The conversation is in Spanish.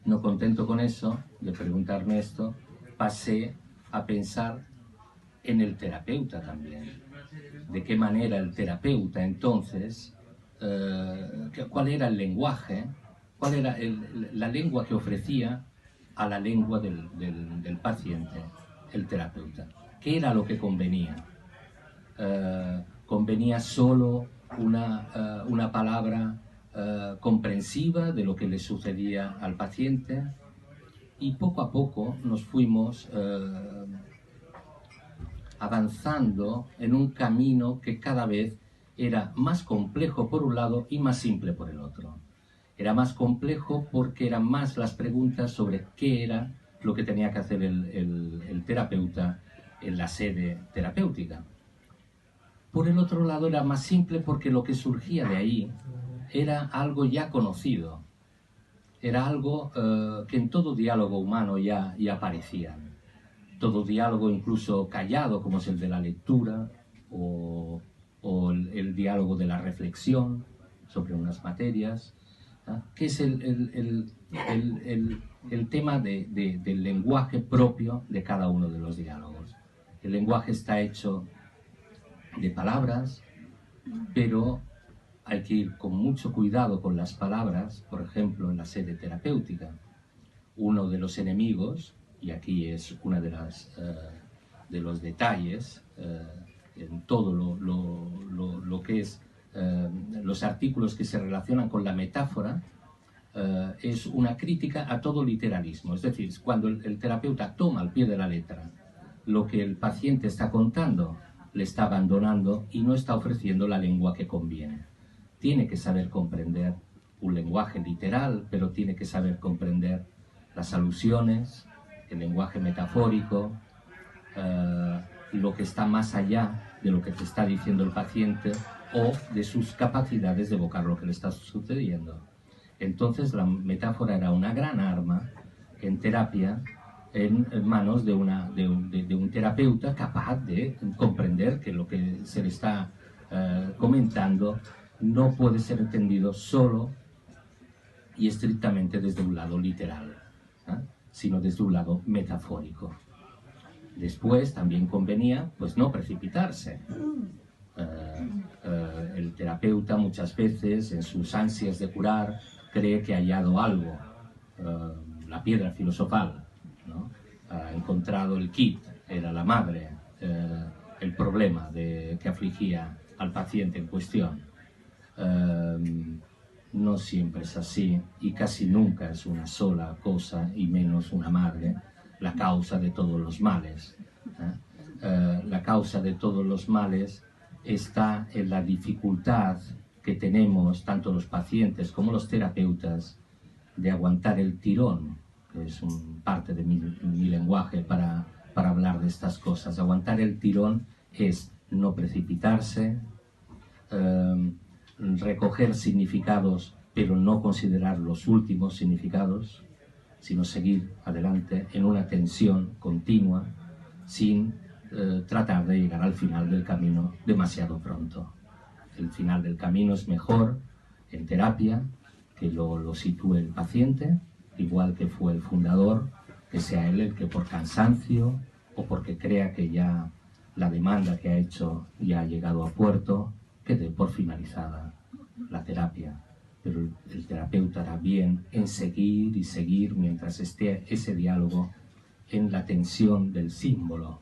No contento con eso, de preguntarme esto, pasé a pensar en el terapeuta también. De qué manera el terapeuta entonces, cuál era el lenguaje, cuál era la lengua que ofrecía a la lengua del paciente, el terapeuta. ¿Qué era lo que convenía? ¿Convenía solo una palabra comprensiva de lo que le sucedía al paciente? Y poco a poco nos fuimos avanzando en un camino que cada vez era más complejo por un lado y más simple por el otro. Era más complejo porque eran más las preguntas sobre qué era lo que tenía que hacer el terapeuta en la sede terapéutica. Por el otro lado era más simple porque lo que surgía de ahí era algo ya conocido, era algo que en todo diálogo humano ya aparecía. Todo diálogo incluso callado, como es el de la lectura o el diálogo de la reflexión sobre unas materias, ¿eh? Que es el tema del lenguaje propio de cada uno de los diálogos. El lenguaje está hecho de palabras, pero hay que ir con mucho cuidado con las palabras, por ejemplo, en la sede terapéutica. Uno de los enemigos, y aquí es una de los detalles en todo lo que es los artículos que se relacionan con la metáfora, es una crítica a todo literalismo. Es decir, cuando el terapeuta toma al pie de la letra lo que el paciente está contando, le está abandonando y no está ofreciendo la lengua que conviene. Tiene que saber comprender un lenguaje literal, pero tiene que saber comprender las alusiones, el lenguaje metafórico, lo que está más allá de lo que te está diciendo el paciente o de sus capacidades de evocar lo que le está sucediendo. Entonces la metáfora era una gran arma en terapia en manos de un terapeuta capaz de comprender que lo que se le está comentando no puede ser entendido solo y estrictamente desde un lado literal, sino desde un lado metafórico. Después también convenía pues no precipitarse. El terapeuta muchas veces en sus ansias de curar cree que ha hallado algo, la piedra filosofal, ¿no? Ha encontrado el kit, era la madre, el problema que afligía al paciente en cuestión. No siempre es así y casi nunca es una sola cosa y menos una madre la causa de todos los males. La causa de todos los males está en la dificultad que tenemos tanto los pacientes como los terapeutas de aguantar el tirón, que es parte de mi lenguaje para hablar de estas cosas. Aguantar el tirón es no precipitarse, recoger significados pero no considerar los últimos significados, sino seguir adelante en una tensión continua sin tratar de llegar al final del camino demasiado pronto. El final del camino es mejor en terapia que lo sitúe el paciente, igual que fue el fundador, que sea él el que por cansancio o porque crea que ya la demanda que ha hecho ya ha llegado a puerto, quede por finalizada la terapia. Pero el terapeuta hará bien en seguir y seguir mientras esté ese diálogo en la tensión del símbolo,